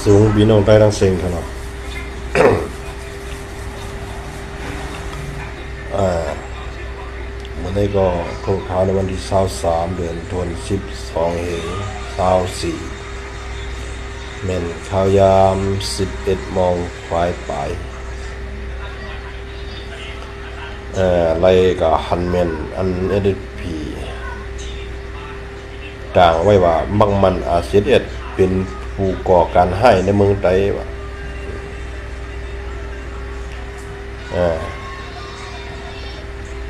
สูงพี่น้องใต้ทั้งเซ็งครับวันนี้ก็โทรข่าวในวันที่23เดือนธันวาคม12เหง24แม่นข่าวยาม11 โมงควายไปไล่กับฮันแมนอันSDPต่างไว้ว่าบังมันอาเซียนเป็นผู้ก่อการให้ในเมืองไทยว่า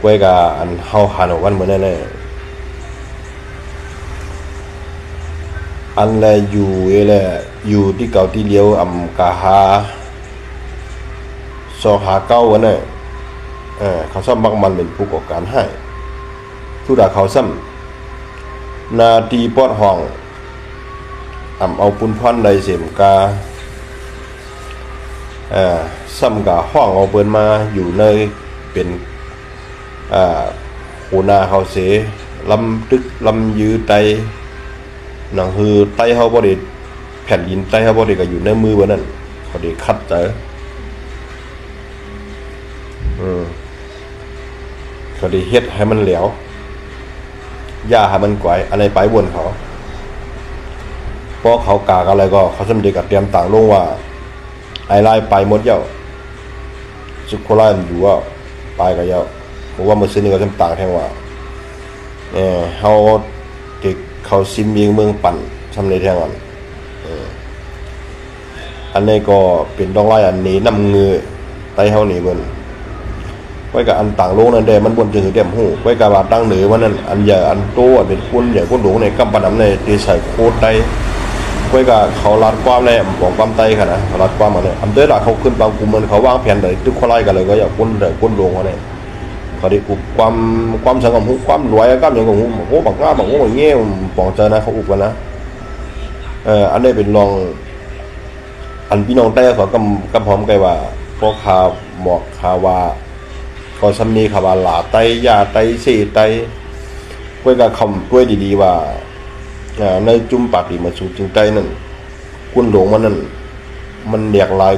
ไว้กับอันเฮาหันวันเหมือนนั่นแหละอันแลอยู่แหละอยู่ที่เก่าที่เลี้ยวอำกาหาซอหาเก้าวันน่ะเขาซ้ำบังมันเป็นผู้ก่อการให้ทุดาเขาซ้ำนาทีปอดห้องเอาปุนพันใดเสียมกาซ้ำกาห้องเอาเปิ้นมาอยู่ในเป็นหัวหน้าเขาเสลำตึกลำยือไตหนังคือไตเขาบ่ได้แผ่นดินไตเขาบ่ได้ก็อยู่ในมือวันนั้นเขาได้คัดเจอเขาได้เฮ็ดให้มันเหลวย่าให้มันกวายอะไรไปวนเขาเพราะเขากากอะไรก็เขาสำเร็จกับเตรียมต่างลงว่าไอ้ไล่ไปหมดเย้าสุโขทัยอยู่ว่าไปกับเย้าผมว่าเมื่อซื้อนี่ก็สำต่างแทงว่าเขาเด็กเขาซิมยิงเมืองปั่นทำในแทงวันอันนี้ก็เป็นดองไล่อันนี้น้ำเงือไตเขาหนีบนไว้กับอันต่างโลกนั่นเด้มันบนจึงเต็มหูไว้กับบาดตั้งเหนือวันนั้นอันใหญ่อันโตเป็นคนใหญ่คนหลวงในกำปั้นน้ำในตีใส่โคตรไตไว้กับเขาลัดความในบอกความไตค่ะนะลัดความมาเนี่ยอันเด้อละเขาขึ้นบางกลุ่มมันเขาวางแผนเลยทุกคนไล่กันเลยก็อยากคนเด็กคนหลวงเขาเนี่ยเขาได้อุบความสังคมความรวยก็อย่างของโอ้บักง่าบักโง่อย่างเงี้ยปองเจอนะเขาอุบกันนะอันนี้เป็นรองอันพี่น้องไต้เขากำพร้อมกันว่าพวกข่าวบอกข่าวว่าก็สำนีข่าวว่าหลาไตยาไตเสไตไว้กับคำด้วยดีๆว่าในจุ่มปากดีมาสู่จึงไตนั่นกุนหลวงมันนั่นมันเรียกลาย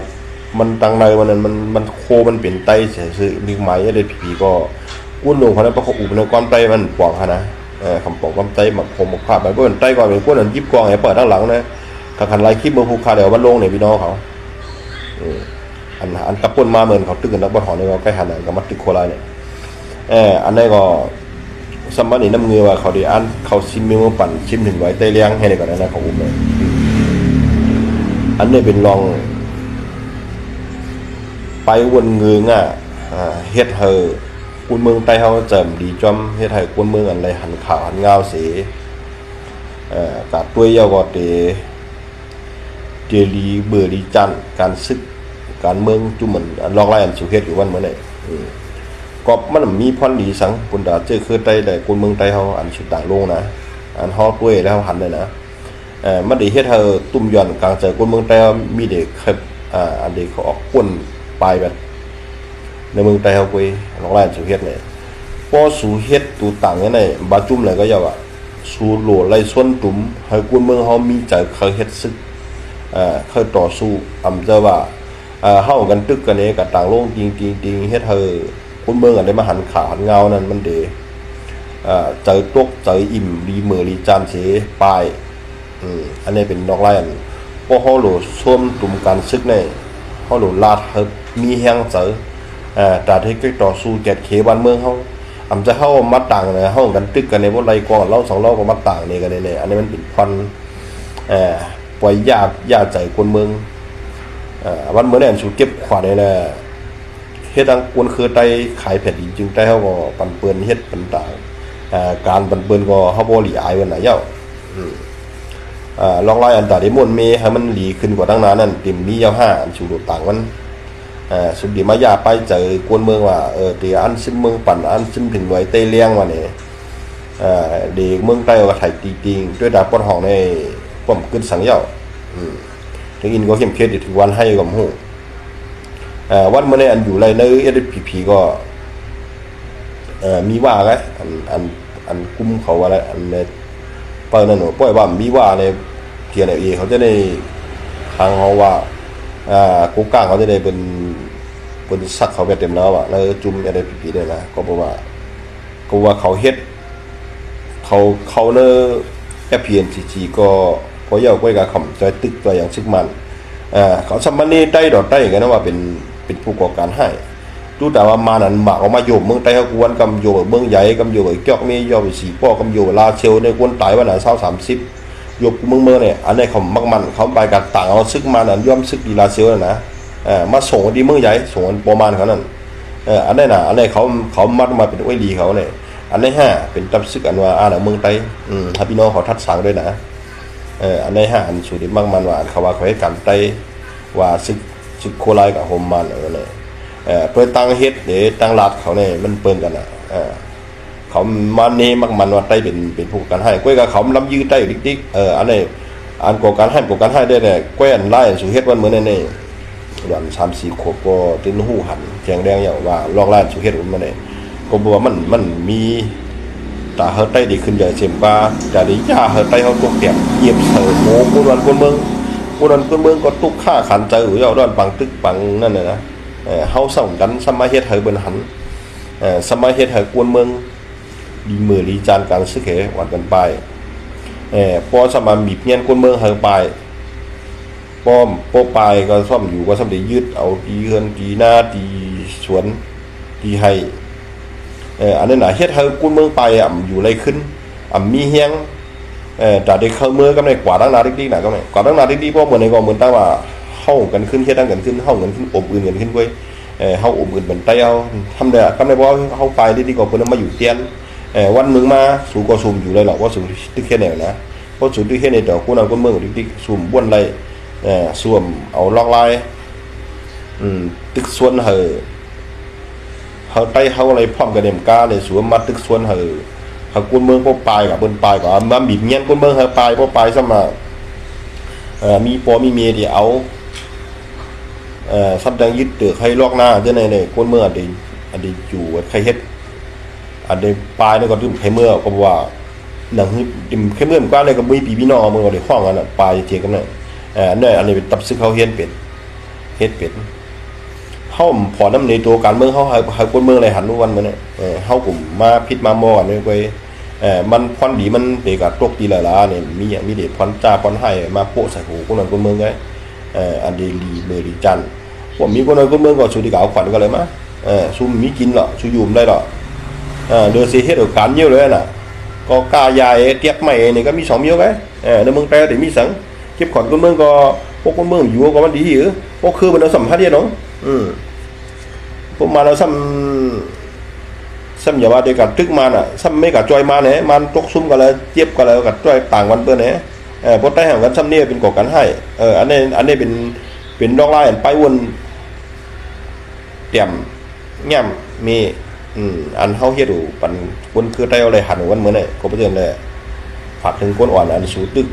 มันตังในวันนั้นมันโคมันเป็นไตเสียซื้อมีไม้อะไรผีก็กุ้นลงเขานั้นประกอบอุปในความไตมันปอกนะคำปอกความไตหมักผมหมักผ้าแบบกุ้นไตก่อนเป็นกุ้นนั้นยิบกองไอ้เปิดด้านหลังนะขันไล่คลิปมือผูกขาเดี๋ยววันลงในพี่น้องเขาอันตะปุ่นมาเหมือนเขาตึกกันนักบอลหอเนี่ยก็ใกล้หันกับมัดตึกโคไลเนี่ยอันนี้ก็สมัยนี้น้ำเงือว่าเขาดีอันเขาชิมมือปั่นชิมถึงไว้ไตเลี้ยงให้ในก่อนนะเขาอุ้มเลยอันนี้เป็นลองไปวนเงือเฮ็ดเฮอคุณเมืองใต้เฮาเจิมดีจอมเฮ็ดให้คุณเมืองอันไรหันขาวหันเงาเสกาดตัวเยาก็เตลีเบื่อดีจันการซึกการเมืองจุ่มเหมือนลองไล่อันสุเฮ็ดอยู่วันเมื่อไหร่ก็มันมีพรดีสังคุณดาเจอคือใต้แต่คุณเมืองใต้เฮาอันสุดต่างลงนะอันฮอตัวแล้วหันเลยนะมันได้เฮ็ดเฮอตุ่มย่อนกลางใจคุณเมืองใต้มีเด็กอันเด็กเขาออกก้นปลายแบบในเมืองไทยเขาคุยลองไล่สูเฮ็ดเนี่ยพอสูเฮ็ดตูต่างเนี่ยบาจุ่มเลยก็ยาวอ่ะสูโหลไล่ส่วนตุ่มให้กุนเมืองเขามีใจเขาเฮ็ดซึกเขาต่อสู้อำเจอว่าเฮากันตึกกันเองกับต่างโลกจริงเฮ็ดเฮอกุนเมืองอันได้มาหันขาหันเงานั่นมันเดใจตกใจอิ่มรีมือรีจานเสปลายอันนี้เป็นดอกไล่อันพอเฮาโหลส้มตุ่มการซึกเนี่ยเฮาโหลลาดเฮมีแห้งเจอแต่ที่ก็ต่อสู้แกดเขบ้านเมืองเขาอำจะเข้ามัดต่างเลยเข้ากันตึกกันในว่าไรกองเราสองเราก็มัดต่างนี่กันเนี่ยอันนี้มันเป็นพันปล่อยยาใจคนเมืองวันเมื่อเนี่ยสูเก็บขวานเนี่ยนะเฮ็ดดังกวนคือไตขายแผ่นดินจึงไตเขาก็ปั่นเปื้อนเฮ็ดปั่นต่างการปั่นเปื้อนก็เขาบ่หลีอายวันไหนเย้าลองไล่อันตาได้มวนเมให้มันหลีขึ้นกว่าตั้งนานนั่นเต็มมียาว5อันสูดต่างมันสุดดีมายาไปเจอกวนเมืองว่าตีอันซิมเมืองปั่นอันซิมถึงหน่วยเตเลียงว่าเนี่ยเด็กเมืองใต้ก็ถ่ายตีติงด้วยดาบปนห้องในป้อมขึ้นสังเย้าถึงอินก็เข้มเข้มถึงวันให้กับหูวันเมื่อในอันอยู่ไรในSDPก็มีว่าไงอันกุ้มเขาอะไรอันในเปิดนั่นหนูปล่อยว่ามีว่าในเทียนเขาจะได้ ทางเขาว่ากูกลางเขาจะได้เป็นสักเขาไปเต็มแล้วอ่ะแล้วจุ่มอะไรผีๆเนี่ยนะก็บอกว่าก็ว่าเขาเฮ็ดเขาเนอแอ PNCG ก็พอเยาก้อยกับคำใจตึกตัวอย่างซึกมันเขาสมัยนี้ได้ดอกได้กันนะว่าเป็นผู้ก่อการให้ดูแต่ว่ามานั้นหมากออกมาโยมเมืองไต้เขากวนกำโยเมืองใหญ่กำโยเกี่ยวมีโยสีป้อกำโยลาเชลในกวนตายวันนั้น30โยเมืองเนี่ยอันนี้เขามักมันเขาไปกันต่างเอาซึกมานั้นย่อมซึกดีลาเชลนะมาส่งดีเมืองใหญ่ส่งประมาณเขานั่นอันนี้นะอันนี้เขามัดมาเป็นอ้อยดีเขาเนี่ยอันนี้5เป็นตับซึกอันว่าเมืองไต้ถ้าพี่น้องเขาทัดสังด้วยนะอันนี้5อันสุดที่มักมันว่าเขาว่าเขาให้กันไต้ว่าซึกโคไลกับโฮมมันอะไรเนี่ยเพื่อตั้งเฮ็ดเดี๋ยวตั้งรัดเขาเนี่ยมันเปิ้นกันอ่ะเขามาเนมักมันว่าไต้เป็นผู้กันให้ก้อยกับเขาล้ำยืดไต้ดิ๊กอันนี้อันก่อการให้ได้เนี่ยก้อยอันไล่สู่เฮ็ดวันเหมือนนี่หลัง3-4 ขวบก็ตื่นหูหันแจงแดงอย่างว่าลอกไล่สู่เฮ็ดมันเนี่ยก็บอกว่ามันมีตาเฮาไต้ดีขึ้นใหญ่เสียมว่าแต่ดียาเฮาไต้เฮาตกเตียบเหยียบเสือโหคนวันคนเมืองก็ตุกฆ่าขันใจอยู่เอาด้านปังตึกปังนั่นน่ะนะเฮาส่งกันสมาเฮ็ดให้เบิ่นหันสมาเฮ็ดให้กวนเมืองดีมือดีจานการซึกเหวันกันไปพอสมาบีบเงียนกวนเมืองให้ไปป้อมโปปายก็ซ่อมอยู่ก็ซ่อมได้ยึดเอาตีเฮือนตีหน้าตีสวนตีให้อันนั้นน่ะเฮ็ดให้กวนเมืองไปอยู่ไรขึ้นมีเฮียงแต่ได้เข้าเมืองก็ได้กว่าดังนาดิ๊กๆน่ะก็ได้กว่าดังนาดิ๊กๆเพราะเหมือนในก็เหมือนตั้งว่าเฮากันขึ้นเฮ็ดกันขึ้นเฮากันขึ้นอบอื่นกันขึ้นเว้ยเฮาอบอื่นเป็นไต้เอาทำได้กำได้บ่เฮาไปดีๆก็เพิ่นมาอยู่เตียนวันนึงมาสู่ก็ซุ่มอยู่เลยหรอกว่าสู่ตึกแค่ไหนนะเพราะสู่ตึกแค่ไหนดอกกูนำคนเมืองดิ๊กๆซุ่มบ้วนไรสวมเอาลอกลายตึกสวนเฮาไต้เฮาอะไรพร้อมกันเดมกาเลยสวมมาตึกสวนเฮาคนเมืองบ่ปลายกับเบิ่นปลายก็มาบีบเงี้ยนคนเมืองเฮาปลายบ่ปลายซะมามีปอมีเมียที่เอาซับดังยึดตึกให้ลอกหน้าเจ้าในคนเมื่ออันดีอยู่ใครเฮ็ดอันดีปลายนี่ก็ดื่มใครเมื่อก็ว่าหนังดื่มใครเมื่อมันก็อะไรก็มีพี่น้องมึงก็ได้ฟ้องกันน่ะปลายเถียงกันน่ะอันนี้เป็นตับซึกเขาเฮ็ดเป็นเฮาพอน้ำในตัวการเมืองเฮาให้คนเมืองอะไรหันวันมื้อนี้เฮากลุ่มมาพิษมามอกันไปมันพรดีมันเด็กตกตีหลายๆเนี่ยมีเด็กพรจ้าพรให้มาโปะใส่หูคนนั้นคนเมืองไงอันดีลีเบอร์ดีจันผมมีคนนั้นคนเมืองก็สุดที่เก่าขวัญก็เลยมาซุ่มมีกินหรอซุ่ยุ่มได้หรอเดือดเสียเหตุการณ์เยอะเลยน่ะก็กายายเตี้ยใหม่เนี่ยก็มี2 เมียวไงในเมืองไทยแต่มีสังเก็บขวัญคนเมืองก็พวกคนเมืองอยู่ก็มันดีหรือพวกคือมันเอาสัมภาษณ์เนี่ยน้องพวกมาแล้วซ้ำอย่าว่าเด็กกัดตึกมาน่ะซ้ำไม่กัดจอยมาเนี่ยมันตกซุ่มกันเลยเจ็บกันเลยกัดจอยต่างวันเปิ้ลเนี่ยพอใต้ห่างกันซ้ำนี่เป็นก่อกันให้อันนี้เป็นดอกไม้อันไปวนเตรียมแง้มมีอันเฮาเฮ็ดอยู่ปันวนคือไต้เอาอะไรหันวันเหมือนเนี่ยก็บ่เตือนเลยฝากถึงคนอ่อนอันสูตึก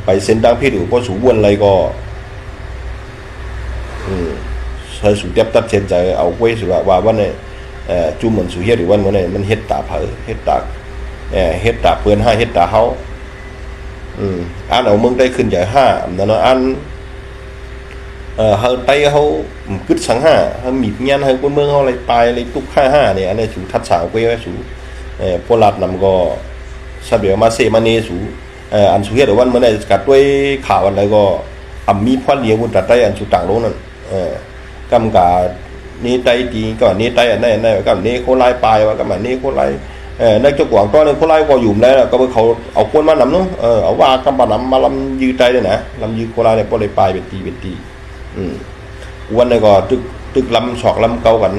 ไปเส้นทางพิษอยู่เพราะสูวนอะไรก็ใช้สูเตียบตัดเส้นใจเอาไว้สิว่าวันเนี่ยจุ่มเหมือนสูเฮ็ดอยู่วันเหมือนเนี่ยมันเฮ็ดตาเผอเฮ็ดตาเฮ็ดตาเปิ้นให้เฮ็ดตาเฮาอันเอาเมืองได้ขึ้นใหญ่5นั่นอันเฮาไต้เฮากึดสัง5เฮามีเงี้ยนเฮาคนเมืองเฮาอะไรปลายอะไรตุก55เนี่ยอันนี้สูทัดสาวไว้สูพวกลัดนำก็ซะเบียวมาเซมาเนสูอันสูเฮ็ดวันเหมือนได้กัดด้วยข่าวอะไรก็มีพรเลี้ยงบุญตัดไต้อันสูต่างลงนั่นกำกานี่ไต้ตีก็นี่ไต้อันนั้นก็นี่โคไลปลายว่าก็มานี่โคไลนักเจ้ากวางตอนนึงโคไลก็อยู่แล้วก็เขาเอาคนมานำเนาะเอาว่ากำปานำมาลำยืไต้ด้วยนะลำยืโคไลเนี่ยบ่ได้ปลายเป็นตีวันนี้ก็ตึกลำศอกลำเก่ากัน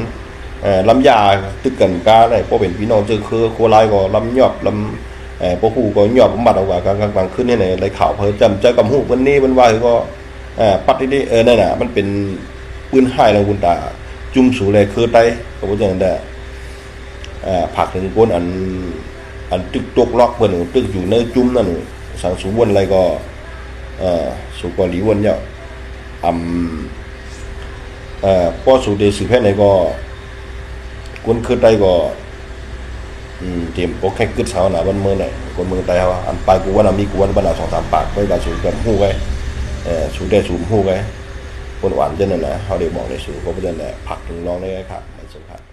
ลำยาตึกกันกาได้พอเป็นพี่น้องเจอคือโคไลก็ลำยอบลำพวกฮู้ก็ยอบบัดเอาว่ากลางขึ้นนี่ไหนได้ข่าวเพิ่นจำใจกับฮู้เพิ่นนี่เพิ่นว่าก็ปัดนี่นั่นน่ะมันเป็นปืนให้แล้วคุณตาจุ่มสู่เลยคือไต้ก็บ่จังได้ผักถึงก้นอันตึกตกล็อกเพิ่นตึกอยู่ในจุ่มนั่นสังสูวนอะไรก็สุกอหลีวนเนี่ยพอสู่เดสือแพทย์ไหนก็คนคือไต้ก็เตรียมโอเคกึดเช้าหนาวันเมื่อไหร่คนเมืองไต้ว่าอันปลายกูว่ามีกูวันบรรดา2-3 ปากไว้บาสู่กับฮู้ไว้ สูได้สูมฮู้ไงคนหวานจังนั่นนะเขาได้บอกในสูก็บ่จังได๋ผักถึงร้องได้ครับมันสุภาพ